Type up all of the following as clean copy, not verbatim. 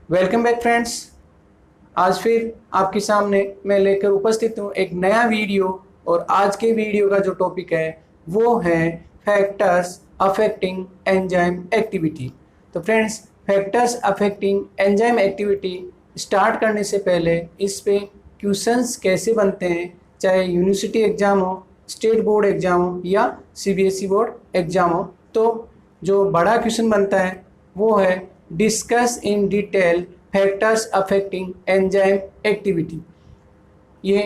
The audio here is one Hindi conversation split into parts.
Welcome back friends. आज फिर आपके सामने मैं लेकर उपस्थित हूँ एक नया वीडियो। और आज के वीडियो का जो टॉपिक है वो है फैक्टर्स अफेक्टिंग एंजाइम एक्टिविटी। तो friends, factors affecting enzyme activity start करने से पहले इस पे क्वेश्चंस कैसे बनते हैं, चाहे यूनिवर्सिटी एग्ज़ाम हो, स्टेट बोर्ड एग्ज़ाम हो या सीबीएसई बोर्ड एग्ज़ाम हो, तो जो बड़ा क्वेश्चन बनता है वो है discuss in detail factors affecting enzyme activity. ये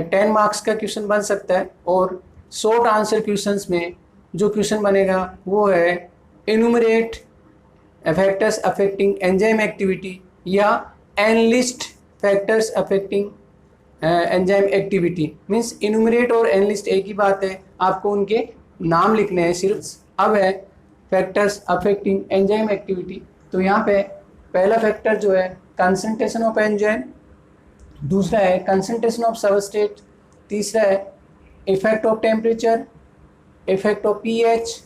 10 मार्क्स का क्वेश्चन बन सकता है। और शॉर्ट आंसर क्वेश्चंस में जो क्वेश्चन बनेगा वो है enumerate factors affecting enzyme activity या enlist factors affecting enzyme activity. Means enumerate और एनलिस्ट एक ही बात है, आपको उनके नाम लिखने हैं सिर्फ। अब है फैक्टर्स अफेक्टिंग एंजाइम एक्टिविटी। तो यहाँ पे पहला फैक्टर जो है कंसंट्रेशन ऑफ एंजाइम, दूसरा है कंसंट्रेशन ऑफ सबस्ट्रेट, तीसरा है effect of temperature, effect of pH,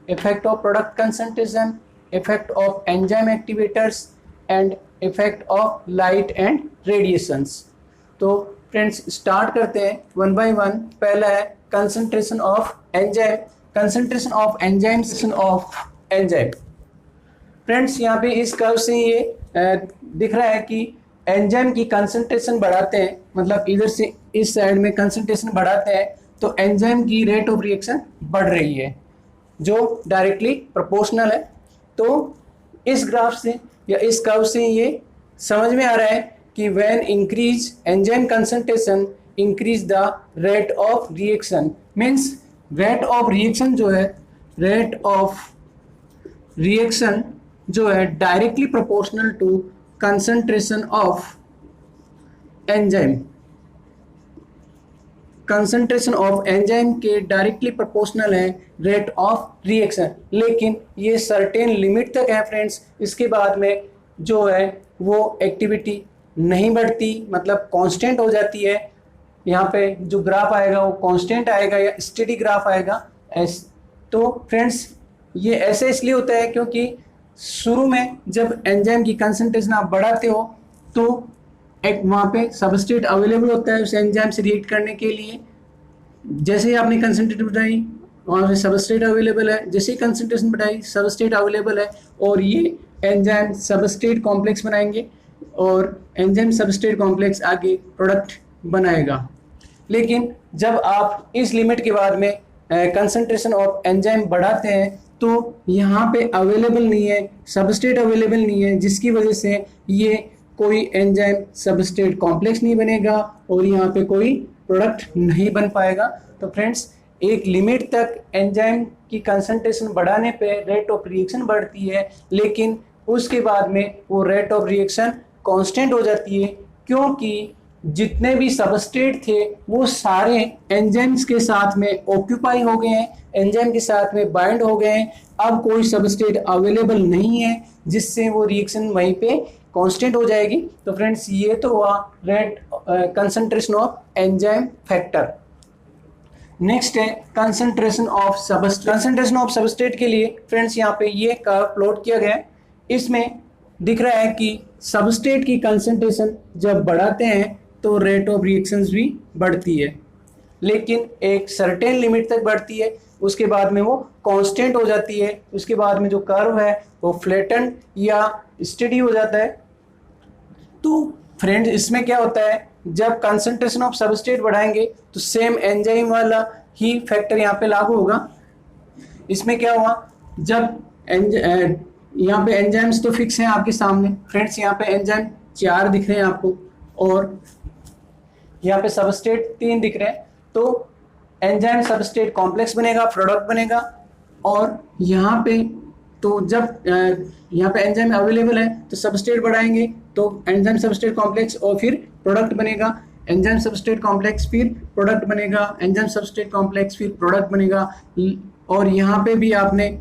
effect of product concentration, effect of enzyme activators and effect of light and radiations. तो फ्रेंड्स स्टार्ट करते हैं वन बाय वन। पहला है concentration of enzyme, concentration of enzyme. Friends यहाँ पे इस कर्व से ये दिख रहा है कि एंजाइम की कंसंट्रेशन बढ़ाते हैं, मतलब इधर से इस साइड में कंसंट्रेशन बढ़ाते हैं तो एंजाइम की रेट ऑफ रिएक्शन बढ़ रही है जो डायरेक्टली प्रोपोर्शनल है। तो इस ग्राफ से या इस कर्व से ये समझ में आ रहा है कि when increase enzyme concentration increase the rate of reaction. Means rate of reaction जो है, रेट ऑफ रिएक्शन जो है directly proportional to concentration of enzyme. Concentration of enzyme के डायरेक्टली प्रोपोर्शनल है रेट ऑफ रिएक्शन, लेकिन ये सर्टेन लिमिट तक है फ्रेंड्स। इसके बाद में जो है वो एक्टिविटी नहीं बढ़ती, मतलब कांस्टेंट हो जाती है। यहाँ पे जो ग्राफ आएगा वो कांस्टेंट आएगा या स्टेडी ग्राफ आएगा। तो फ्रेंड्स ये ऐसे इसलिए होता है क्योंकि शुरू में जब एंजाइम की कंसंट्रेशन आप बढ़ाते हो तो एक वहाँ पे सबस्ट्रेट अवेलेबल होता है उस एंजाइम से रिएक्ट करने के लिए। जैसे ही आपने कंसंट्रेशन बढ़ाई वहाँ पे सबस्ट्रेट अवेलेबल है, जैसे ही कंसंट्रेशन बढ़ाई सबस्ट्रेट अवेलेबल है और ये एंजाइम सबस्ट्रेट कॉम्प्लेक्स बनाएंगे और एंजाइम सबस्ट्रेट कॉम्प्लेक्स आगे प्रोडक्ट बनाएगा। लेकिन जब आप इस लिमिट के बाद में कंसंट्रेशन ऑफ एंजाइम बढ़ाते हैं तो यहाँ पे अवेलेबल नहीं है, सबस्ट्रेट अवेलेबल नहीं है, जिसकी वजह से ये कोई एंजाइम सबस्ट्रेट कॉम्प्लेक्स नहीं बनेगा और यहाँ पे कोई प्रोडक्ट नहीं बन पाएगा। तो फ्रेंड्स एक लिमिट तक एंजाइम की कंसंट्रेशन बढ़ाने पे रेट ऑफ रिएक्शन बढ़ती है, लेकिन उसके बाद में वो रेट ऑफ रिएक्शन कांस्टेंट हो जाती है क्योंकि जितने भी सबस्ट्रेट थे वो सारे एंजाइम्स के साथ में ऑक्यूपाई हो गए हैं, एंजाइम के साथ में बाइंड हो गए हैं। अब कोई सबस्ट्रेट अवेलेबल नहीं है जिससे वो रिएक्शन वहीं पे कांस्टेंट हो जाएगी। तो फ्रेंड्स ये तो हुआ rate concentration of enzyme factor. Next है concentration of substrate. Concentration of substrate के लिए फ्रेंड्स यहाँ पे ये कर्व प्लॉट किया गया है। इसमें दिख रहा है कि सबस्ट्रेट की कंसंट्रेशन जब बढ़ाते हैं तो रेट ऑफ रिएक्शंस भी बढ़ती है, लेकिन एक सर्टेन लिमिट तक बढ़ती है, उसके बाद में वो कांस्टेंट हो जाती है। उसके बाद में जो कर्व है वो फ्लैटन या स्टेडी हो जाता है। तो फ्रेंड्स इसमें क्या होता है, जब कंसंट्रेशन ऑफ सबस्ट्रेट बढ़ाएंगे तो सेम एंजाइम वाला ही फैक्टर यहाँ पे लागू होगा। इसमें क्या हुआ, जब यहाँ पे एंजाइम्स तो फिक्स हैं आपके सामने फ्रेंड्स, यहाँ पे एंजाइम 4 दिख रहे हैं आपको और यहाँ पे सबस्ट्रेट 3 दिख रहे हैं। तो एंजाइम सबस्ट्रेट कॉम्प्लेक्स बनेगा, प्रोडक्ट बनेगा। और यहाँ पे तो जब यहाँ पे एंजाइम अवेलेबल है तो सबस्ट्रेट बढ़ाएंगे तो एंजाइम सबस्ट्रेट कॉम्प्लेक्स और फिर प्रोडक्ट बनेगा, एंजाइम सबस्ट्रेट कॉम्प्लेक्स फिर प्रोडक्ट बनेगा, एंजाइम सबस्ट्रेट कॉम्प्लेक्स फिर प्रोडक्ट बनेगा। और यहाँ पे भी आपने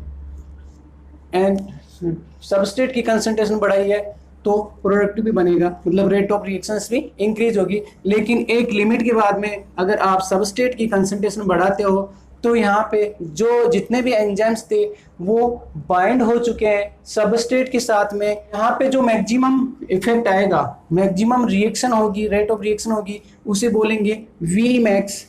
सबस्ट्रेट की कंसंट्रेशन बढ़ाई है तो प्रोडक्ट भी बनेगा, मतलब रेट ऑफ रिएक्शंस भी इंक्रीज होगी। लेकिन एक लिमिट के बाद में अगर आप सबस्ट्रेट की कंसंट्रेशन बढ़ाते हो तो यहाँ पे जो जितने भी एंजाइम्स थे वो बाइंड हो चुके हैं सबस्ट्रेट के साथ में। यहाँ पे जो मैक्सिमम इफेक्ट आएगा, मैक्सिमम रिएक्शन होगी, रेट ऑफ रिएक्शन होगी, उसे बोलेंगे वी मैक्स।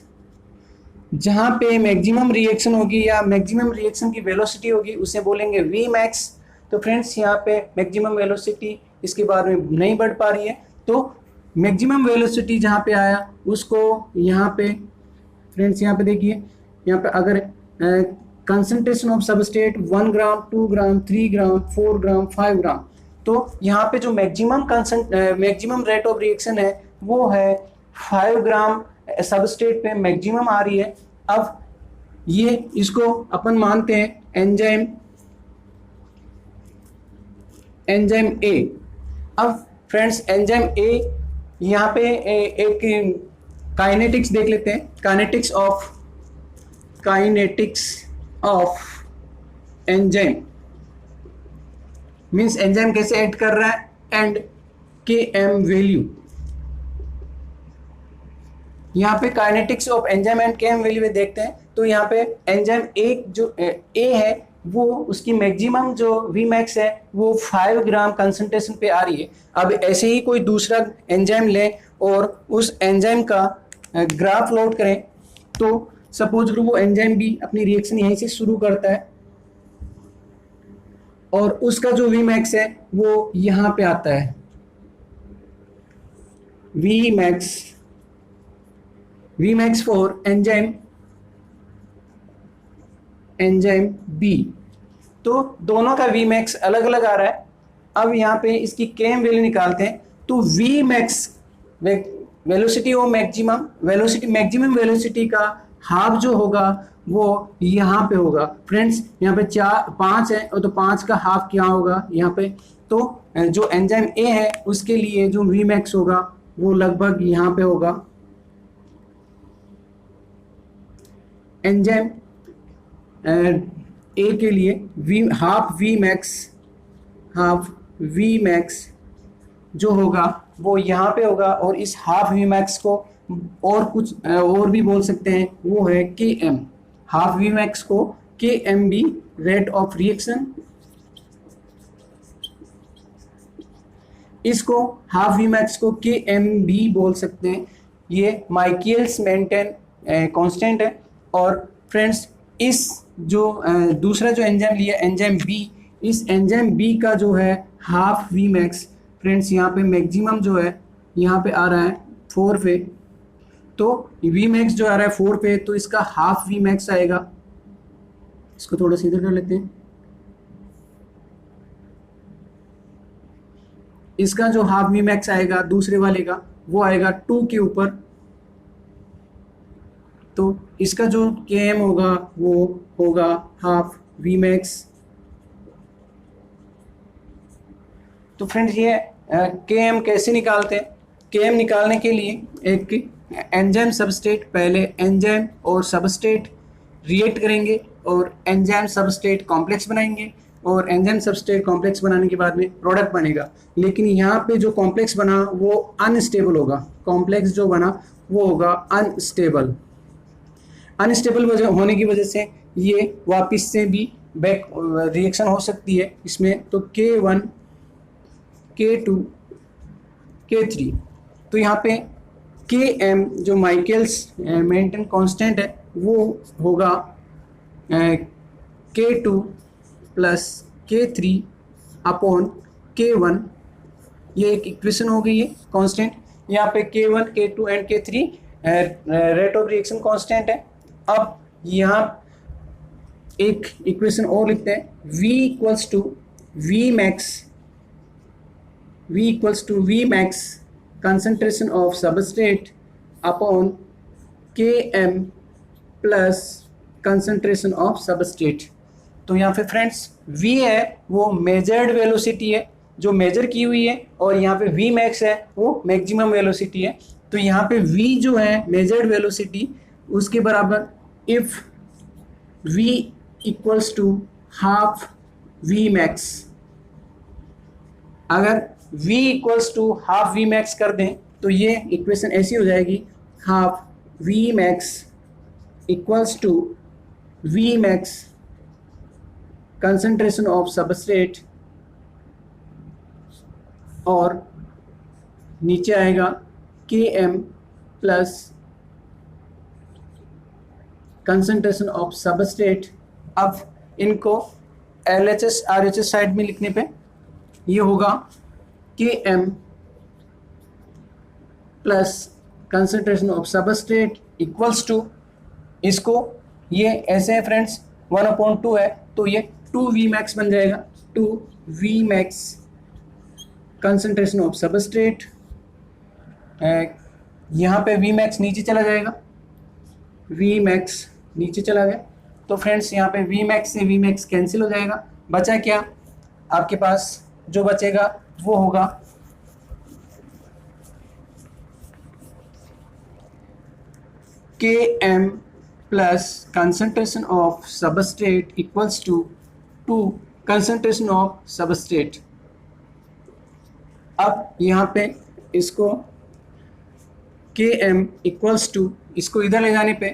जहाँ पे मैक्सिमम रिएक्शन होगी या मैक्सिमम रिएक्शन की वेलोसिटी होगी उसे बोलेंगे वी मैक्स। तो फ्रेंड्स यहाँ पे मैक्सिमम वेलोसिटी इसके बाद में नहीं बढ़ पा रही है, तो मैक्सिमम वेलोसिटी जहाँ पे आया उसको यहाँ पे फ्रेंड्स यहाँ पे देखिए, यहाँ पे अगर कंसंट्रेशन ऑफ सबस्ट्रेट 1 ग्राम 2 ग्राम 3 ग्राम 4 ग्राम 5 ग्राम, तो यहाँ पे जो मैक्सिमम रेट ऑफ रिएक्शन है वो है 5 ग्राम सबस्ट्रेट पे मैक्सिमम आ रही है। अब ये इसको अपन मानते हैं एंजाइम ए। अब फ्रेंड्स एंजाइम ए यहाँ पे एक काइनेटिक्स देख लेते हैं, kinetics of enzyme means enzyme कैसे ऐड कर रहा है एंड के एम वैल्यू। यहाँ पे काइनेटिक्स ऑफ एंजाइम एंड के एम वैल्यू में देखते हैं, तो यहाँ पे एंजाइम ए जो ए है वो उसकी मैक्सिमम जो वी मैक्स है वो 5 ग्राम कंसंट्रेशन पे आ रही है। अब ऐसे ही कोई दूसरा एंजाइम लें और उस एंजाइम का ग्राफ प्लॉट करें, तो सपोज करो वो एंजाइम भी अपनी रिएक्शन यहीं से शुरू करता है और उसका जो वी मैक्स है वो यहाँ पे आता है, V max for enzyme B. तो दोनों का वी मैक्स अलग अलग आ रहा है। अब यहाँ पे इसकी केएम वैल्यू निकालते हैं, तो V max velocity of maximum velocity का हाफ जो होगा वो यहाँ पे होगा। फ्रेंड्स यहाँ पे 5 है तो 5 का हाफ क्या होगा यहाँ पे, तो जो एंजाइम ए है उसके लिए जो वी मैक्स होगा वो लगभग यहाँ पे होगा। एंजाइम ए के लिए हाफ वी मैक्स जो होगा वो यहाँ पे होगा, और इस हाफ वी मैक्स को और कुछ और भी बोल सकते हैं, वो है K M. Half V max को K M B rate of reaction, इसको हाफ वी मैक्स को के एम बी बोल सकते हैं। ये माइकलिस मेंटेन कांस्टेंट है। और फ्रेंड्स इस जो दूसरा जो एंजाइम लिया एंजाइम बी, इस एंजाइम बी का जो है हाफ वी मैक्स, फ्रेंड्स यहाँ पे मैक्सिमम जो है यहाँ पे आ रहा है 4 पे, तो वी मैक्स जो आ रहा है 4 पे, तो इसका हाफ वी मैक्स आएगा। इसको थोड़ा सीधा कर लेते हैं। इसका जो हाफ वी मैक्स आएगा दूसरे वाले का वो आएगा 2 के ऊपर, तो इसका जो के एम होगा वो होगा हाफ वी मैक्स। तो फ्रेंड्स ये के एम कैसे निकालते हैं? के एम निकालने के लिए एक एंजाइम सबस्ट्रेट, पहले एंजाइम और सबस्ट्रेट रिएक्ट करेंगे और एंजाइम सबस्ट्रेट कॉम्प्लेक्स बनाएंगे, और एंजाइम सबस्ट्रेट कॉम्प्लेक्स बनाने के बाद में प्रोडक्ट बनेगा। लेकिन यहाँ पे जो कॉम्प्लेक्स बना वो अनस्टेबल होगा, कॉम्प्लेक्स जो बना वो होगा अनस्टेबल होने की वजह से ये वापस से भी बैक रिएक्शन हो सकती है इसमें। तो K1 K2 K3, तो यहाँ पे Km जो माइकल्स मेंटेन कांस्टेंट है वो होगा K2 plus K3 upon K1। ये एक इक्वेशन हो गई है कांस्टेंट। यहाँ पे K1 K2 and K3 rate of reaction constant है। अब यहाँ एक इक्वेशन और लिखते हैं, V equals to V max concentration of substrate upon Km plus concentration of substrate. तो यहाँ पे फ्रेंड्स V है वो मेजर्ड वेलोसिटी है जो मेजर की हुई है, और यहाँ पे V मैक्स है वो मैक्सिमम वेलोसिटी है। तो यहाँ पे V जो है मेजर्ड वेलोसिटी, उसके बराबर if V equals to half V max, अगर V equals to half V max कर दें तो ये इक्वेशन ऐसी हो जाएगी, half V max equals to V max concentration of substrate, और नीचे आएगा K M plus concentration of substrate. अब इनको LHS RHS साइड में लिखने पे ये होगा K M plus concentration of substrate equals to, इसको ये ऐसे है फ्रेंड्स 1/2 है तो ये 2V मैक्स बन जाएगा, 2V max concentration of substrate. यहाँ पे V मैक्स नीचे चला जाएगा, V मैक्स नीचे चला गया तो फ्रेंड्स यहाँ पे V मैक्स से V मैक्स कैंसिल हो जाएगा। बचा क्या आपके पास, जो बचेगा वो होगा K M plus concentration of substrate equals to concentration of substrate. अब यहाँ पे इसको के एम इक्वल्स टू, इसको इधर ले जाने पे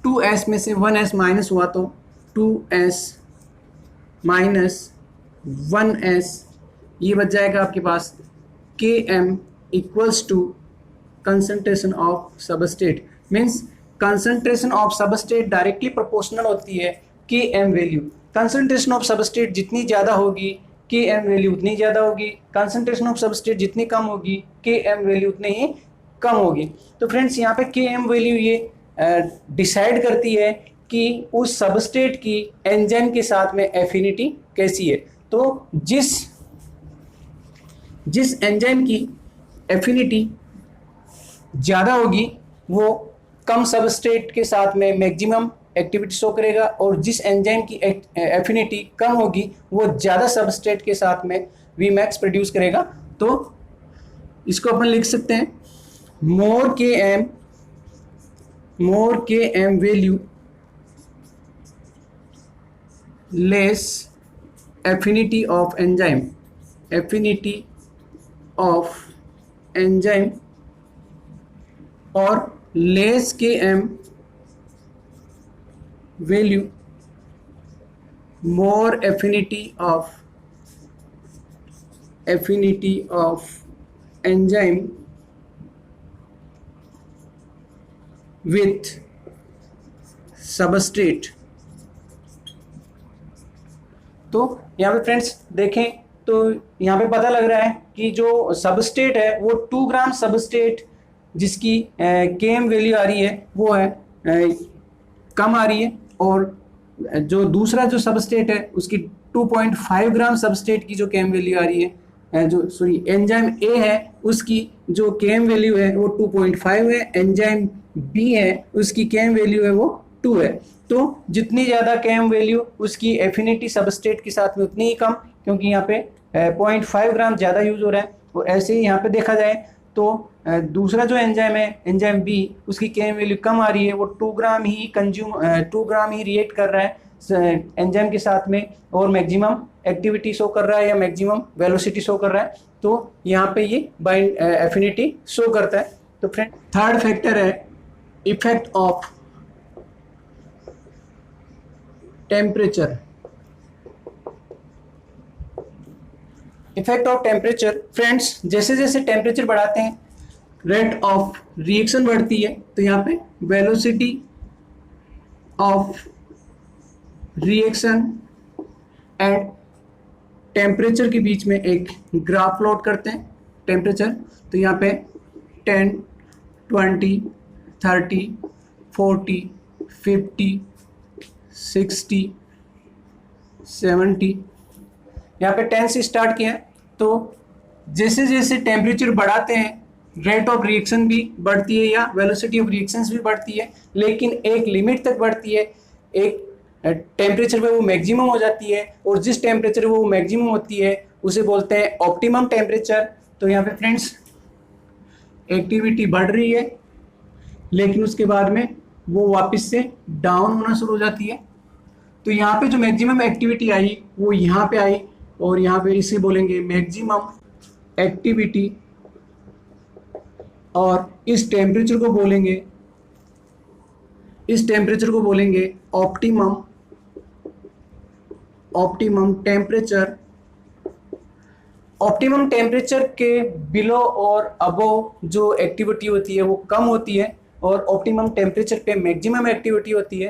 2s में से 1s माइनस हुआ तो 2s माइनस 1s, ये बच जाएगा आपके पास K M equals to concentration of substrate. Means concentration of substrate directly proportional होती है K M value. Concentration of substrate जितनी ज़्यादा होगी के एम वैल्यू उतनी ज़्यादा होगी, कंसंट्रेशन ऑफ सबस्ट्रेट जितनी कम होगी के एम वैल्यू उतनी ही कम होगी। तो फ्रेंड्स यहाँ पे के एम वैल्यू ये डिसाइड करती है कि उस सबस्ट्रेट की एंजाइम के साथ में एफिनिटी कैसी है। तो जिस एंजाइम की एफिनिटी ज़्यादा होगी वो कम सबस्ट्रेट के साथ में मैक्सिमम एक्टिविटी शो करेगा, और जिस एंजाइम की एफिनिटी कम होगी वो ज़्यादा सबस्ट्रेट के साथ में वी मैक्स प्रोड्यूस करेगा। तो इसको अपन लिख सकते हैं more K M value less affinity of enzyme, और less K M value more affinity of enzyme with substrate. तो यहाँ पे फ्रेंड्स देखें तो यहाँ पे पता लग रहा है कि जो सबस्ट्रेट है वो 2 ग्राम सबस्ट्रेट जिसकी केएम वैल्यू आ रही है वो है कम आ रही है, और जो दूसरा जो सबस्ट्रेट है उसकी 2.5 ग्राम सबस्ट्रेट की जो केएम वैल्यू आ रही है, एंजाइम ए है उसकी जो केएम वैल्यू है वो 2.5 है, एंजाइम बी है उसकी केएम वैल्यू है वो 2 है। तो जितनी ज़्यादा केएम वैल्यू उसकी एफिनिटी सबस्ट्रेट के साथ में उतनी ही कम, क्योंकि यहाँ पे 0.5 ग्राम ज़्यादा यूज हो रहा है। और ऐसे ही यहाँ पे देखा जाए तो दूसरा जो एंजाइम है एंजाइम बी उसकी केएम वैल्यू कम आ रही है, वो 2 ग्राम ही रिएक्ट कर रहा है एंजाइम के साथ में, और मैक्सिमम एक्टिविटी शो कर रहा है या मैक्सिमम वेलोसिटी शो कर रहा है। तो यहाँ पे ये बाइंड एफिनिटी शो करता है। तो फ्रेंड थर्ड फैक्टर है effect of temperature. Effect of temperature friends, जैसे जैसे टेम्परेचर बढ़ाते हैं रेट ऑफ रिएक्शन बढ़ती है, तो यहाँ पे velocity of reaction and temperature के बीच में एक ग्राफ प्लॉट करते हैं टेम्परेचर। तो यहाँ पे 10, 20, 30, 40, 50, 60, 70, यहाँ पे 10 से स्टार्ट किया है। तो जैसे जैसे टेम्परेचर बढ़ाते हैं रेट ऑफ रिएक्शन भी बढ़ती है या वेलोसिटी ऑफ रिएक्शंस भी बढ़ती है, लेकिन एक लिमिट तक बढ़ती है। एक टेम्परेचर पे वो मैक्सिमम हो जाती है, और जिस टेम्परेचर पे वो मैक्सिमम होती है उसे बोलते हैं ऑप्टिमम टेम्परेचर। तो यहाँ पे फ्रेंड्स एक्टिविटी बढ़ रही है, लेकिन उसके बाद में वो वापस से डाउन होना शुरू हो जाती है। तो यहाँ पे जो मैक्सिमम एक्टिविटी आई वो यहाँ पे आई, और यहाँ पे इसे बोलेंगे मैक्सिमम एक्टिविटी, और इस टेम्परेचर को बोलेंगे इस टेम्परेचर को बोलेंगे optimum optimum temperature. Optimum temperature के बिलो और अबव जो एक्टिविटी होती है वो कम होती है, और ऑप्टिमम टेम्परेचर पे मैक्सिमम एक्टिविटी होती है।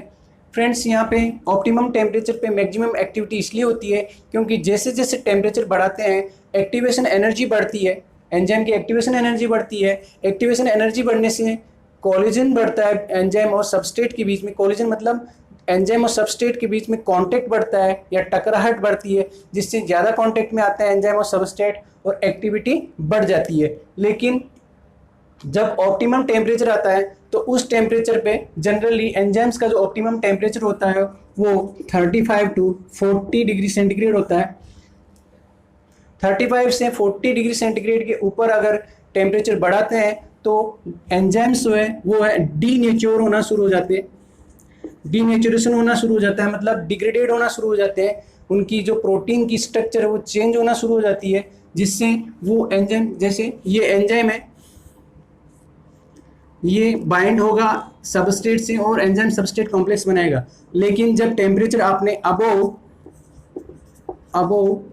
फ्रेंड्स, यहाँ पे ऑप्टिमम टेम्परेचर पे मैक्सिमम एक्टिविटी इसलिए होती है क्योंकि जैसे जैसे टेम्परेचर बढ़ाते हैं एक्टिवेशन एनर्जी बढ़ती है, एंजाइम की एक्टिवेशन एनर्जी बढ़ती है। एक्टिवेशन एनर्जी बढ़ने से कोलिजन बढ़ता है एंजाइम और सबस्ट्रेट के बीच में। कोलिजन मतलब एंजाइम और सबस्ट्रेट के बीच में कांटेक्ट बढ़ता है या टकराहट बढ़ती है, जिससे ज़्यादा कांटेक्ट में आते हैं एंजाइम और सबस्ट्रेट और एक्टिविटी बढ़ जाती है। लेकिन जब ऑप्टिमम टेम्परेचर आता है तो उस टेम्परेचर पे जनरली एंजाइम्स का जो ऑप्टिमम टेम्परेचर होता है वो 35 टू 40 डिग्री सेंटीग्रेड होता है। 35 से 40 डिग्री सेंटीग्रेड के ऊपर अगर टेम्परेचर बढ़ाते हैं तो एंजाइम्स जो है वो है डीनेचर होना शुरू हो जाते हैं। डीनेचुरेशन होना शुरू हो जाता है मतलब डिग्रेडेड होना शुरू हो जाते हैं। उनकी जो प्रोटीन की स्ट्रक्चर है वो चेंज होना शुरू हो जाती है, जिससे वो एंजाइम, जैसे ये एंजाइम है, ये बाइंड होगा सबस्ट्रेट से और एंजाइम सबस्ट्रेट कॉम्प्लेक्स बनाएगा। लेकिन जब टेम्परेचर आपने अबव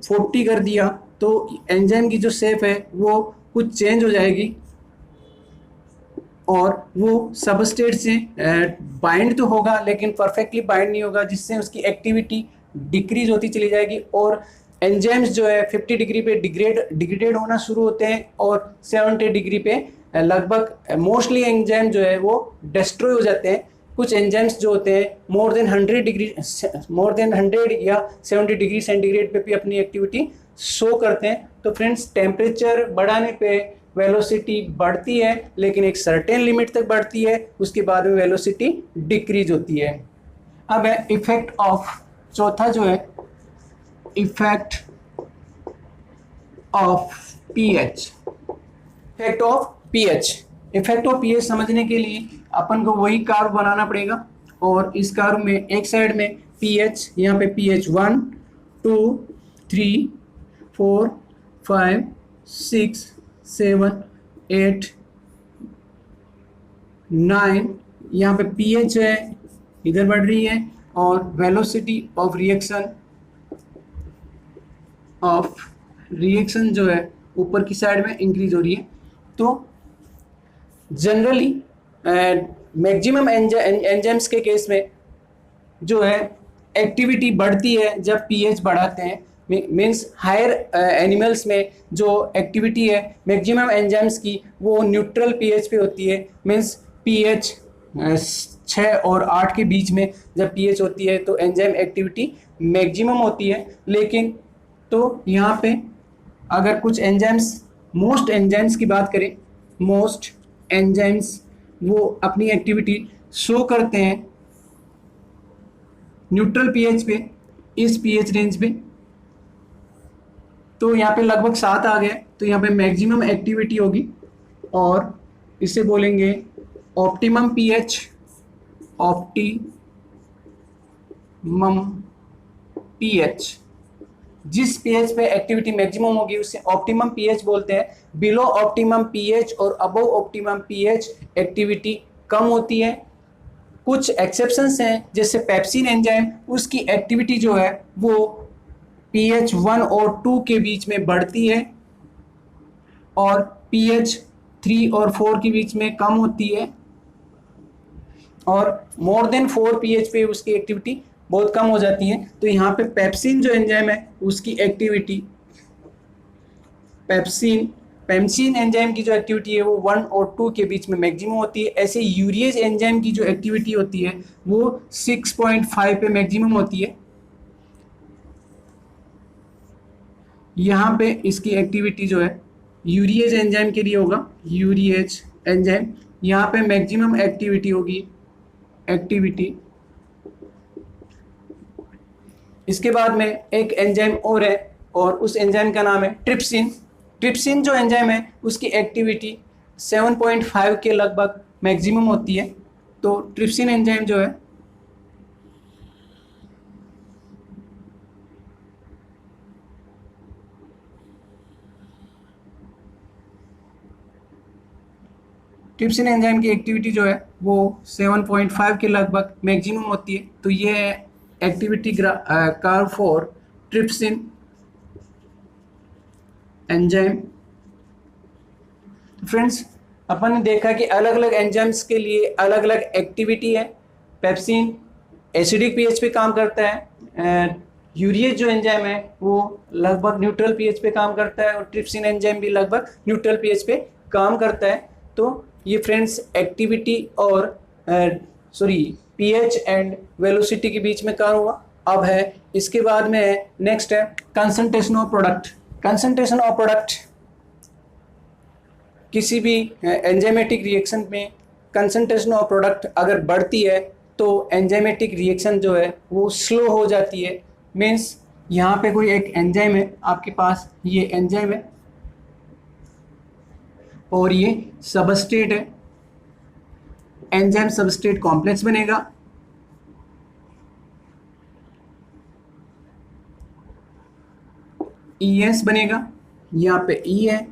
40 कर दिया तो एंजाइम की जो शेप है वो कुछ चेंज हो जाएगी और वो सबस्ट्रेट से बाइंड तो होगा लेकिन परफेक्टली बाइंड नहीं होगा, जिससे उसकी एक्टिविटी डिक्रीज होती चली जाएगी और एंजाइम्स जो है 50 डिग्री पे डिग्रेडेड होना शुरू होते हैं और 70 डिग्री पे लगभग मोस्टली एंजाइम जो है वो डिस्ट्रॉय हो जाते हैं। कुछ एंजाइम्स जो होते हैं मोर देन 100 या 70 डिग्री सेंटीग्रेड पे भी अपनी एक्टिविटी शो करते हैं। तो फ्रेंड्स, टेम्परेचर बढ़ाने पे वेलोसिटी बढ़ती है लेकिन एक सर्टेन लिमिट तक बढ़ती है, उसके बाद में वेलोसिटी डिक्रीज होती है। अब है इफेक्ट ऑफ, चौथा जो है effect of pH. Effect of pH, effect of pH समझने के लिए अपन को वही कर्व बनाना पड़ेगा और इस कर्व में एक साइड में पीएच, यहाँ पे पीएच 1 2 3 4 5 6 7 8 9, यहाँ पे पीएच है इधर बढ़ रही है और वेलोसिटी ऑफ रिएक्शन जो है ऊपर की साइड में इंक्रीज हो रही है। तो जनरली मैक्सिमम एंजाइम्स के केस में जो है एक्टिविटी बढ़ती है जब पीएच बढ़ाते हैं। मीन्स हायर एनिमल्स में जो एक्टिविटी है मैक्सिमम एंजाइम्स की वो न्यूट्रल पीएच पे होती है। मीन्स पीएच 6 और 8 के बीच में जब पीएच होती है तो एंजाइम एक्टिविटी मैक्सिमम होती है। लेकिन तो यहाँ पे अगर कुछ एंजाइम्स, मोस्ट एंजाइम्स की बात करें, मोस्ट एंजाइम्स वो अपनी एक्टिविटी शो करते हैं न्यूट्रल पीएच पे, इस पीएच रेंज पे। तो यहाँ पे लगभग 7 आ गए तो यहाँ पे मैक्सिमम एक्टिविटी होगी और इसे बोलेंगे ऑप्टिमम पीएच। ऑप्टिमम पीएच, जिस पीएच पे एक्टिविटी मैक्सिमम होगी उसे ऑप्टिमम पीएच बोलते हैं। बिलो ऑप्टिमम पीएच और अबव ऑप्टिमम पीएच एक्टिविटी कम होती है। कुछ एक्सेप्शंस हैं जैसे पेप्सिन एंजाइम, उसकी एक्टिविटी जो है वो पीएच 1 और 2 के बीच में बढ़ती है और पीएच 3 और 4 के बीच में कम होती है और मोर देन 4 पीएच पे उसकी एक्टिविटी बहुत कम हो जाती है। तो यहाँ पे पेप्सिन जो एंजाइम है उसकी एक्टिविटी, पेप्सिन एंजाइम की जो एक्टिविटी है वो 1 और 2 के बीच में मैक्सिमम होती है। ऐसे यूरिएज एंजाइम की जो एक्टिविटी होती है वो 6.5 पे मैक्सिमम होती है। यहाँ पे इसकी एक्टिविटी जो है यूरिएज एंजाइम के लिए होगा, यूरिएज एंजाइम यहाँ पे मैक्सिमम एक्टिविटी होगी, एक्टिविटी। इसके बाद में एक एंजाइम और है और उस एंजाइम का नाम है ट्रिप्सिन। ट्रिप्सिन जो एंजाइम है उसकी एक्टिविटी 7.5 के लगभग मैक्सिमम होती है। तो ट्रिप्सिन एंजाइम जो है ट्रिप्सिन एंजाइम की एक्टिविटी जो है वो 7.5 के लगभग मैक्सिमम होती है। तो ये है activity curve for trypsin enzyme. Friends, अपन ने देखा कि अलग अलग एंजाइम्स के लिए अलग अलग एक्टिविटी है। पेप्सिन एसिडिक पीएच पे काम करता है, यूरिएज जो एंजाइम है वो लगभग न्यूट्रल पीएच पे काम करता है, और ट्रिप्सिन एंजाइम भी लगभग न्यूट्रल पीएच पे काम करता है। तो ये फ्रेंड्स एक्टिविटी और पीएच एंड वेलोसिटी के बीच में काम हुआ। अब है इसके बाद में नेक्स्ट है concentration of product. Concentration of product किसी भी एंजाइमेटिक रिएक्शन में कंसंट्रेशन ऑफ प्रोडक्ट अगर बढ़ती है तो एंजाइमेटिक रिएक्शन जो है वो स्लो हो जाती है। मीन्स यहाँ पे कोई एक एंजाइम है, आपके पास ये एंजाइम है और ये सबस्ट्रेट है, एंजाइम सबस्ट्रेट कॉम्प्लेक्स बनेगा। ES बनेगा, यहाँ पे E है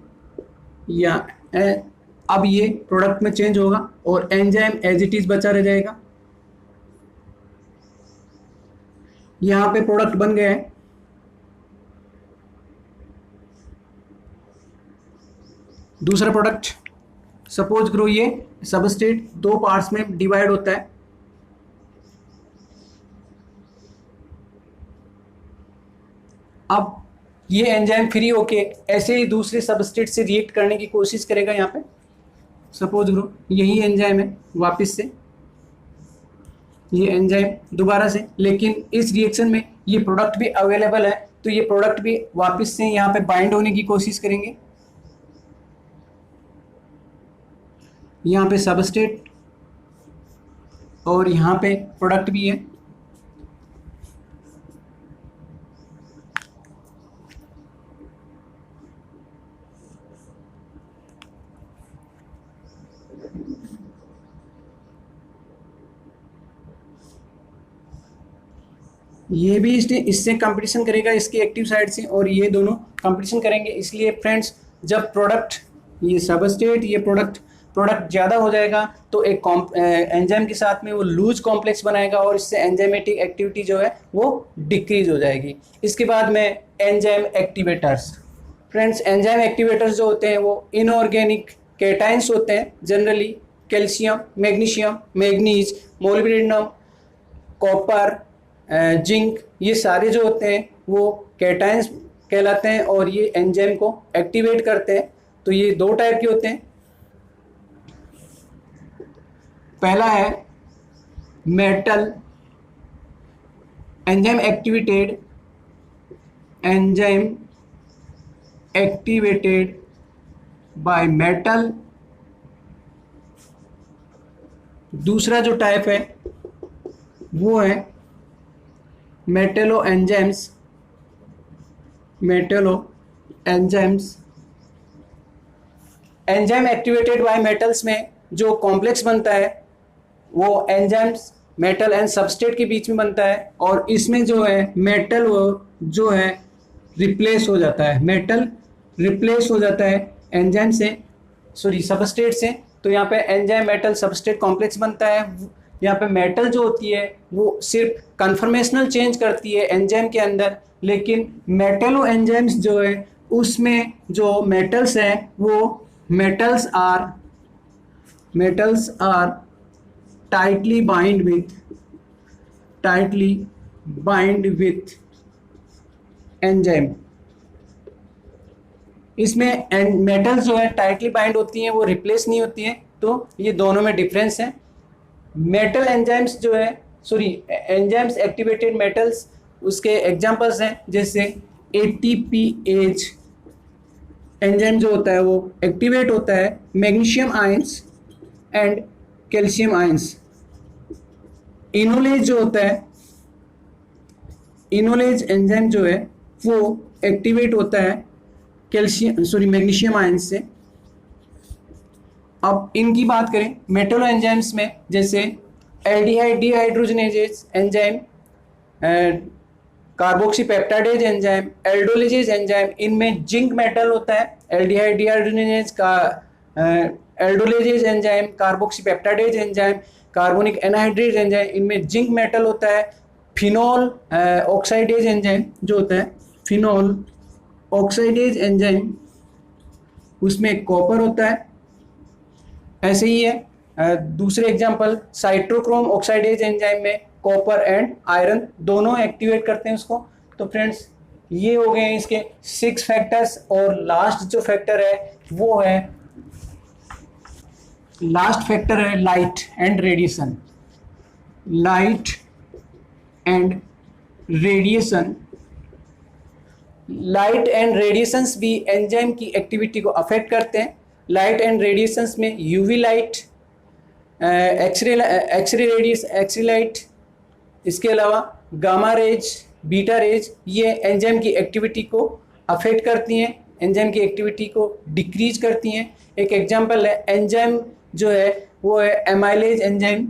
या अब ये प्रोडक्ट में चेंज होगा और एंजाइम एज इट इज बचा रह जाएगा। यहाँ पे प्रोडक्ट बन गया है। दूसरा प्रोडक्ट सपोज करो ये सबस्ट्रेट दो पार्ट्स में डिवाइड होता है। अब ये एंजाइम फ्री होके ऐसे ही दूसरे सबस्ट्रेट से रिएक्ट करने की कोशिश करेगा। यहाँ पे सपोज करो यही एंजाइम है, वापस से ये एंजाइम दोबारा से, लेकिन इस रिएक्शन में ये प्रोडक्ट भी अवेलेबल है, तो ये प्रोडक्ट भी वापस से यहाँ पे बाइंड होने की कोशिश करेंगे। यहाँ पे सबस्ट्रेट और यहाँ पे प्रोडक्ट भी है। ये भी इससे कंपटीशन करेगा इसकी एक्टिव साइड से, और ये दोनों कंपटीशन करेंगे। इसलिए फ्रेंड्स जब प्रोडक्ट ये सबस्ट्रेट ये प्रोडक्ट ज़्यादा हो जाएगा तो एक एंजाइम के साथ में वो लूज कॉम्प्लेक्स बनाएगा और इससे एंजाइमेटिक एक्टिविटी जो है वो डिक्रीज हो जाएगी। इसके बाद में enzyme activators. Friends enzyme activators जो होते हैं वो इनऑर्गेनिक कैटाइंस होते हैं, generally calcium, magnesium, manganese, molybdenum, copper, zinc, ये सारे जो होते हैं वो कैटाइंस कहलाते हैं और ये एंजाइम को एक्टिवेट करते हैं। तो ये दो टाइप के होते हैं। पहला है metal enzyme activated by metal. दूसरा जो टाइप है वो है Metlo enzymes enzyme activated by metals में जो कॉम्प्लेक्स बनता है वो एंजाइम्स मेटल एंड सबस्ट्रेट के बीच में बनता है, और इसमें जो है मेटल वो जो है रिप्लेस हो जाता है, मेटल रिप्लेस हो जाता है एंजाइम से सबस्ट्रेट से। तो यहाँ पे एंजाइम मेटल सबस्ट्रेट कॉम्प्लेक्स बनता है। यहाँ पे मेटल जो होती है वो सिर्फ कन्फर्मेशनल चेंज करती है एंजाइम के अंदर, लेकिन मेटलो एंजाइम्स जो है उसमें जो मेटल्स हैं वो metals are tightly bind with enzyme. इसमें मेटल्स जो है टाइटली बाइंड होती हैं, वो रिप्लेस नहीं होती हैं। तो ये दोनों में डिफरेंस है। मेटल एंजाइम्स जो है एंजाइम्स एक्टिवेटेड मेटल्स, उसके एग्जांपल्स हैं जैसे ATPase एंजाइम जो होता है वो एक्टिवेट होता है magnesium ions and calcium ions. Enolase जो होता है, इनोलेज एंजाइम जो है वो एक्टिवेट होता है मैग्नीशियम आयंस से। अब इनकी बात करें मेटलो एंजाइम्स में, जैसे aldehyde dehydrogenases enzyme, carboxypeptidase enzyme, aldolases enzyme, इनमें जिंक मेटल होता है। एल्डिहाइड डिहाइड्रोजनेज का aldolases enzyme, carboxypeptidase enzyme, carbonic anhydrase enzyme, इनमें जिंक मेटल होता है। फिनॉल ऑक्साइडेज एंजाइम जो होता है, फिनॉल ऑक्साइडेज एंजाइम, उसमें कॉपर होता है। ऐसे ही है दूसरे एग्जांपल, साइट्रोक्रोम ऑक्साइडेज एंजाइम में कॉपर एंड आयरन दोनों एक्टिवेट करते हैं उसको। तो फ्रेंड्स ये हो गए हैं इसके 6 फैक्टर्स। और लास्ट जो फैक्टर है वो है, लास्ट फैक्टर है light and radiation. Light and radiation, light and radiations भी एंजाइम की एक्टिविटी को अफेक्ट करते हैं। लाइट एंड रेडिएशंस में UV light, x-ray radius, x-ray light, इसके अलावा गामा रेज, बीटा रेज, ये एंजाइम की एक्टिविटी को अफेक्ट करती हैं, एंजाइम की एक्टिविटी को डिक्रीज करती हैं। एक एग्जांपल है एंजाइम जो है वो है amylase enzyme.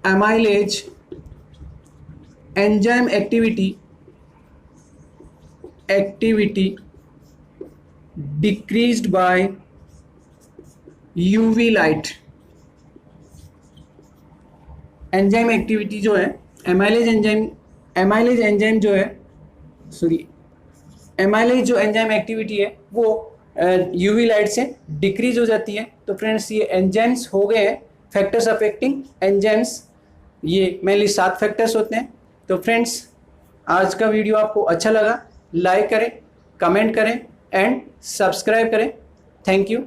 Amylase enzyme activity decreased bye UV light. Enzyme activity जो है एमाइलेज एंजाइम जो है, सॉरी, एमाइलेज जो एंजाइम एक्टिविटी है वो यूवी लाइट से डिक्रीज हो जाती है। तो फ्रेंड्स ये एंजाइम्स हो गए हैं, फैक्टर्स अफेक्टिंग एंजाइम्स, ये मेनली 7 फैक्टर्स होते हैं। तो फ्रेंड्स आज का वीडियो आपको अच्छा लगा, लाइक करें, कमेंट करें एंड सब्सक्राइब करें। Thank you.